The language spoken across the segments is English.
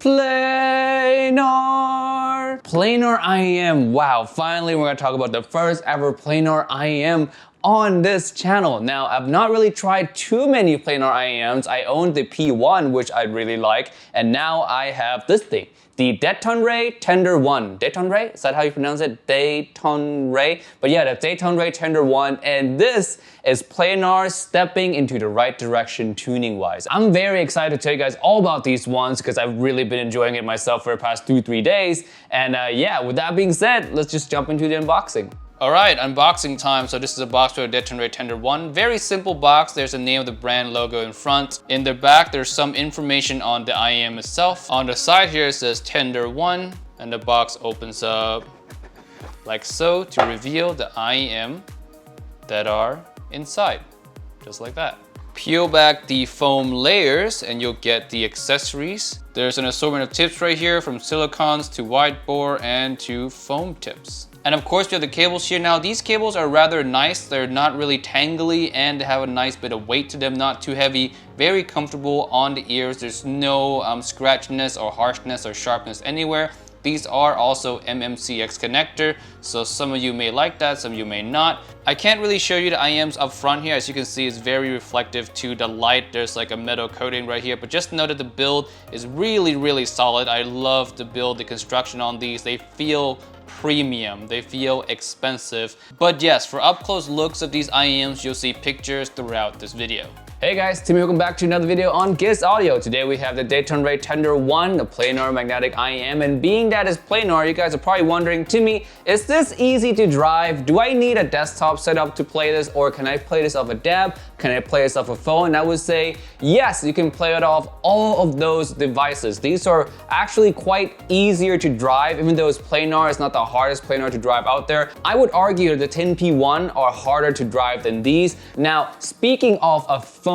Planar! Planar IEM. Wow, finally we're gonna talk about the first ever Planar IEM on this channel. Now, I've not really tried too many Planar IEMs. I own the P1, which I really like, and now I have this thing, the Dethonray Tender 1. Dethonray? Is that how you pronounce it? Dethonray? But yeah, the Dethonray Tender 1, and this is Planar stepping into the right direction tuning-wise. I'm very excited to tell you guys all about these ones because I've really been enjoying it myself for the past 2-3 days. And yeah, with that being said, let's just jump into the unboxing. Alright, unboxing time. So this is a box for a Dethonray Tender 1. Very simple box. There's the name of the brand logo in front. In the back, there's some information on the IEM itself. On the side here, it says Tender 1, and the box opens up like so to reveal the IEM that are inside, just like that. Peel back the foam layers and you'll get the accessories. There's an assortment of tips right here, from silicons to wide bore and to foam tips. And of course, we have the cables here. Now, these cables are rather nice. They're not really tangly and they have a nice bit of weight to them, not too heavy. Very comfortable on the ears. There's no scratchiness or harshness or sharpness anywhere. These are also MMCX connector, so some of you may like that, some of you may not. I can't really show you the IEMs up front here. As you can see, it's very reflective to the light. There's like a metal coating right here, but just know that the build is really, really solid. I love the build, the construction on these. They feel premium, they feel expensive. But yes, for up close looks of these IEMs, you'll see pictures throughout this video. Hey guys, Timmy, welcome back to another video on Giz Audio. Today we have the Dethonray Tender 1, the Planar magnetic IEM, and being that it's planar, you guys are probably wondering, Timmy, is this easy to drive? Do I need a desktop setup to play this, or can I play this off a DAB? Can I play this off a phone? And I would say, yes, you can play it off all of those devices. These are actually quite easier to drive, even though it's planar, it's not the hardest planar to drive out there. I would argue that the 10P1 are harder to drive than these. Now, speaking of a phone,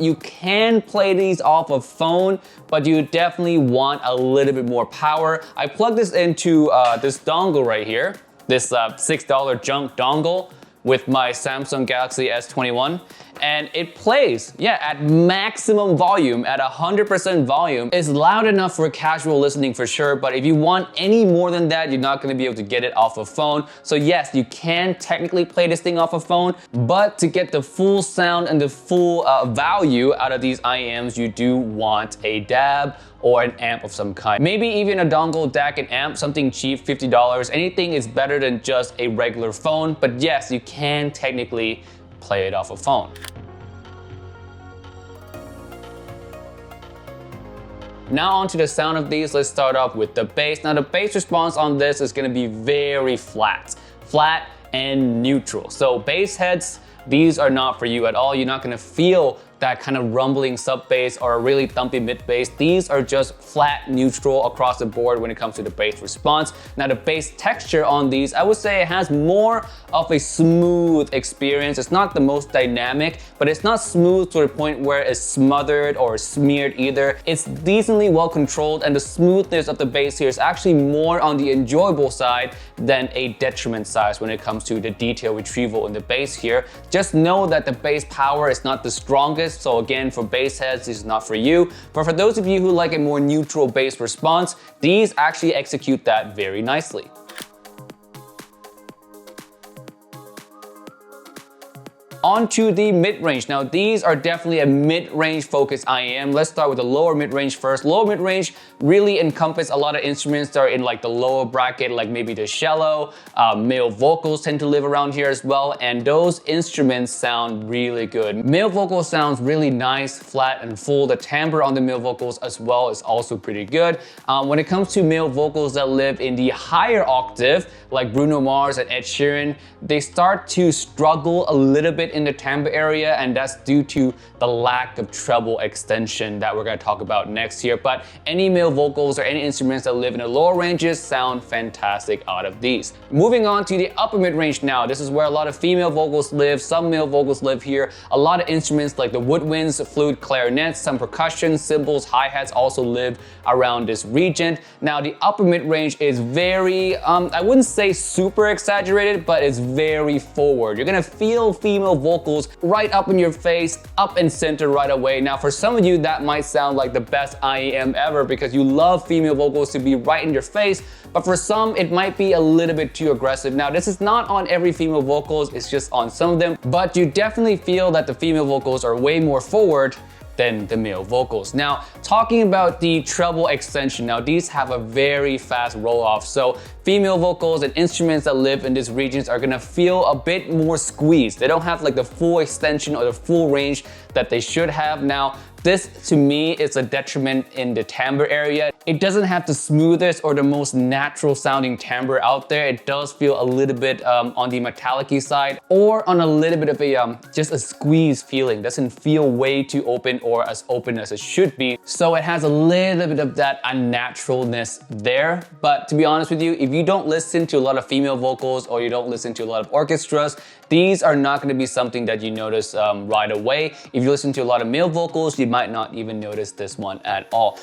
you can play these off a phone, but you definitely want a little bit more power. I plugged this into this dongle right here, this $6 junk dongle with my Samsung Galaxy S21, and it plays, yeah, at maximum volume, at 100% volume. It's loud enough for casual listening for sure, but if you want any more than that, you're not gonna be able to get it off a phone. So yes, you can technically play this thing off a phone, but to get the full sound and the full value out of these IEMs, you do want a DAB or an amp of some kind. Maybe even a dongle, DAC, and amp, something cheap, $50. Anything is better than just a regular phone, but yes, you can technically play it off a phone. Now onto the sound of these, let's start off with the bass. Now the bass response on this is gonna be very flat and neutral. So bass heads, these are not for you at all. You're not gonna feel that kind of rumbling sub bass or a really thumpy mid bass. These are just flat, neutral across the board when it comes to the bass response. Now the bass texture on these, I would say it has more of a smooth experience. It's not the most dynamic, but it's not smooth to the point where it's smothered or smeared either. It's decently well controlled, and the smoothness of the bass here is actually more on the enjoyable side than a detriment side when it comes to the detail retrieval in the bass here. Just know that the bass power is not the strongest. So again, for bass heads, this is not for you. But for those of you who like a more neutral bass response, these actually execute that very nicely. On to the mid-range. Now these are definitely a mid-range focused IEM. Let's start with the lower mid-range first. Lower mid-range really encompass a lot of instruments that are in like the lower bracket, like maybe the cello. Male vocals tend to live around here as well, and those instruments sound really good. Male vocals sounds really nice, flat and full. The timbre on the male vocals as well is also pretty good. When it comes to male vocals that live in the higher octave, like Bruno Mars and Ed Sheeran, they start to struggle a little bit in the timbre area, and that's due to the lack of treble extension that we're going to talk about next here. But any male vocals or any instruments that live in the lower ranges sound fantastic out of these. Moving on to the upper mid-range now. This is where a lot of female vocals live, some male vocals live here. A lot of instruments like the woodwinds, flute, clarinets, some percussion, cymbals, hi-hats also live around this region. Now the upper mid-range is very, I wouldn't say super exaggerated, but it's very forward. You're gonna feel female vocals right up in your face, up and center right away. Now for some of you that might sound like the best IEM ever because you love female vocals to be right in your face, but for some it might be a little bit too aggressive. Now this is not on every female vocals, it's just on some of them, but you definitely feel that the female vocals are way more forward than the male vocals. Now, talking about the treble extension, now these have a very fast roll off. So female vocals and instruments that live in these regions are gonna feel a bit more squeezed. They don't have like the full extension or the full range that they should have. Now, this to me is a detriment in the timbre area. It doesn't have the smoothest or the most natural sounding timbre out there. It does feel a little bit on the metallic-y side or on a little bit of a just a squeeze feeling. Doesn't feel way too open or as open as it should be. So it has a little bit of that unnaturalness there. But to be honest with you, if you don't listen to a lot of female vocals or you don't listen to a lot of orchestras, these are not gonna be something that you notice right away. If you listen to a lot of male vocals, you might not even notice this one at all.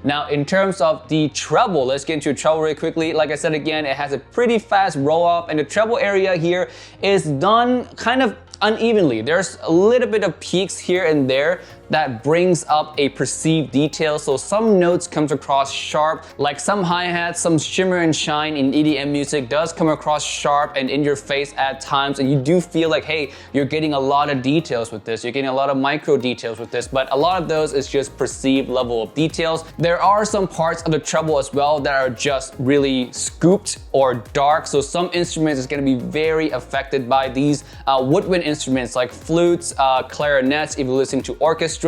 Now, in terms of the treble, let's get into treble really quickly. Like I said again, it has a pretty fast roll off, and the treble area here is done kind of unevenly. There's a little bit of peaks here and there that brings up a perceived detail. So some notes comes across sharp, like some hi-hats, some shimmer and shine in EDM music does come across sharp and in your face at times, and you do feel like, hey, you're getting a lot of details with this, you're getting a lot of micro details with this, but a lot of those is just perceived level of details. There are some parts of the treble as well that are just really scooped or dark, so some instruments is gonna be very affected by these woodwind instruments like flutes, clarinets. If you listen to orchestra,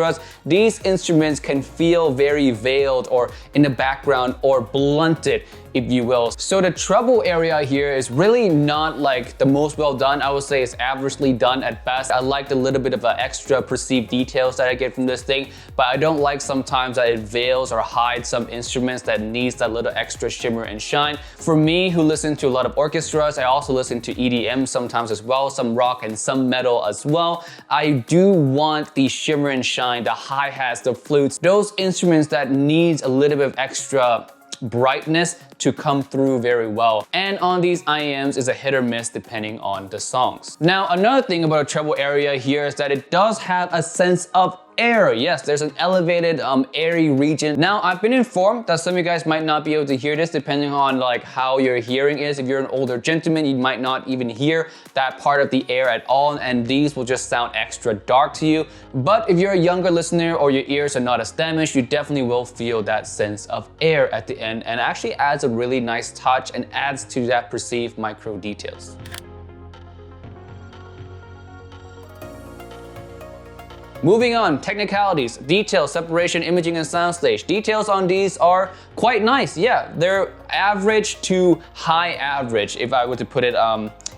these instruments can feel very veiled or in the background or blunted, if you will. So the treble area here is really not like the most well done. I would say it's averagely done at best. I like a little bit of extra perceived details that I get from this thing, but I don't like sometimes that it veils or hides some instruments that needs that little extra shimmer and shine. For me, who listen to a lot of orchestras, I also listen to EDM sometimes as well, some rock and some metal as well. I do want the shimmer and shine, the hi-hats, the flutes, those instruments that needs a little bit of extra brightness to come through very well. And on these IEMs is a hit or miss depending on the songs. Now, another thing about a treble area here is that it does have a sense of air. Yes, there's an elevated airy region. Now, I've been informed that some of you guys might not be able to hear this depending on like how your hearing is. If you're an older gentleman, you might not even hear that part of the air at all, and these will just sound extra dark to you. But if you're a younger listener or your ears are not as damaged, you definitely will feel that sense of air at the end, and actually adds a really nice touch and adds to that perceived micro details. Moving on, technicalities, details, separation, imaging, and soundstage. Details on these are quite nice. Yeah, they're average to high average, if I were to put it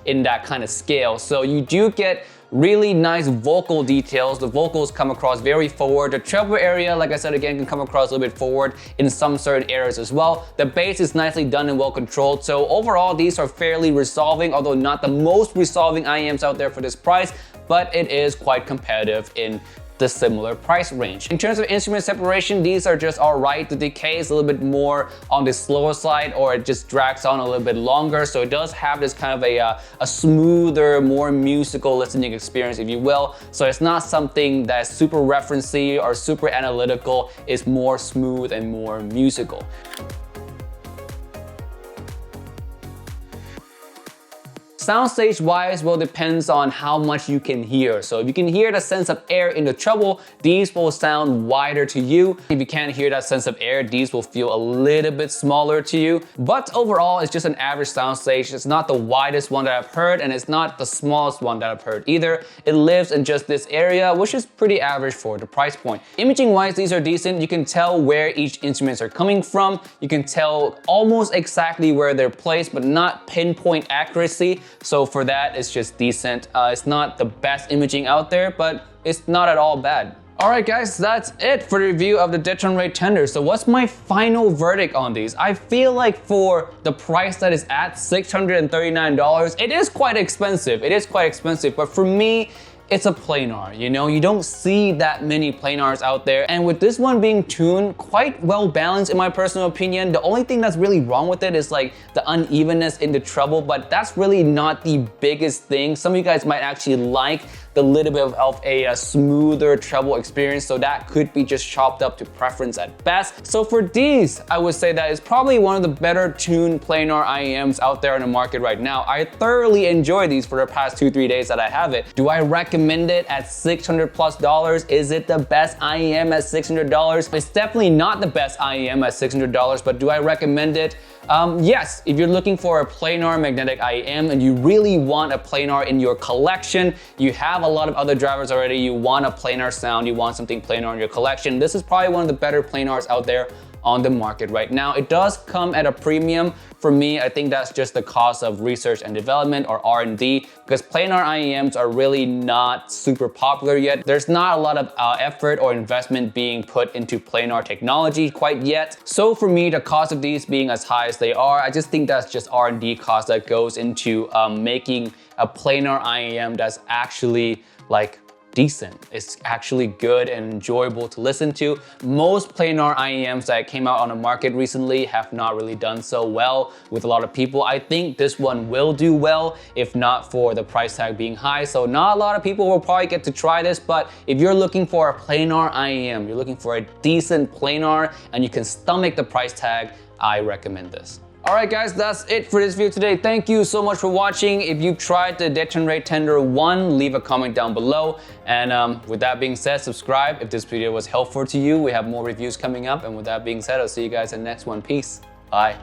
in that kind of scale. So you do get really nice vocal details. The vocals come across very forward. The treble area, like I said again, can come across a little bit forward in some certain areas as well. The bass is nicely done and well controlled. So overall, these are fairly resolving, although not the most resolving IEMs out there for this price, but it is quite competitive in the similar price range. In terms of instrument separation, these are just all right. The decay is a little bit more on the slower side, or it just drags on a little bit longer. So it does have this kind of a smoother, more musical listening experience, if you will. So it's not something that's super referencey or super analytical. It's more smooth and more musical. Soundstage wise, well, depends on how much you can hear. So if you can hear the sense of air in the treble, these will sound wider to you. If you can't hear that sense of air, these will feel a little bit smaller to you. But overall, it's just an average soundstage. It's not the widest one that I've heard, and it's not the smallest one that I've heard either. It lives in just this area, which is pretty average for the price point. Imaging wise, these are decent. You can tell where each instruments are coming from. You can tell almost exactly where they're placed, but not pinpoint accuracy. So for that, it's just decent. It's not the best imaging out there, but it's not at all bad. All right, guys, that's it for the review of the Dethonray Tender. So what's my final verdict on these? I feel like for the price that is at $639, it is quite expensive. It is quite expensive, but for me, it's a planar, you know? You don't see that many planars out there. And with this one being tuned quite well balanced in my personal opinion, the only thing that's really wrong with it is like the unevenness in the treble, but that's really not the biggest thing. Some of you guys might actually like the little bit of a smoother treble experience, so that could be just chopped up to preference at best. So for these, I would say that it's probably one of the better tuned planar IEMs out there in the market right now. I thoroughly enjoy these for the past 2-3 days that I have it. Do I recommend it at $600+? Is it the best IEM at $600? It's definitely not the best IEM at $600, but do I recommend it? Yes, if you're looking for a planar magnetic IEM and you really want a planar in your collection, you have a lot of other drivers already, you want a planar sound, you want something planar in your collection, this is probably one of the better planars out there on the market right now. It does come at a premium. For me, I think that's just the cost of research and development, or R&D, because planar IEMs are really not super popular yet. There's not a lot of effort or investment being put into planar technology quite yet. So for me, the cost of these being as high as they are, I just think that's just R&D cost that goes into making a planar IEM that's actually like decent. It's actually good and enjoyable to listen to. Most planar IEMs that came out on the market recently have not really done so well with a lot of people. I think this one will do well, if not for the price tag being high. So not a lot of people will probably get to try this, but if you're looking for a planar IEM, you're looking for a decent planar and you can stomach the price tag, I recommend this. Alright guys, that's it for this video today. Thank you so much for watching. If you've tried the Dethonray Tender 1, leave a comment down below. And with that being said, subscribe if this video was helpful to you. We have more reviews coming up. And with that being said, I'll see you guys in the next one. Peace. Bye.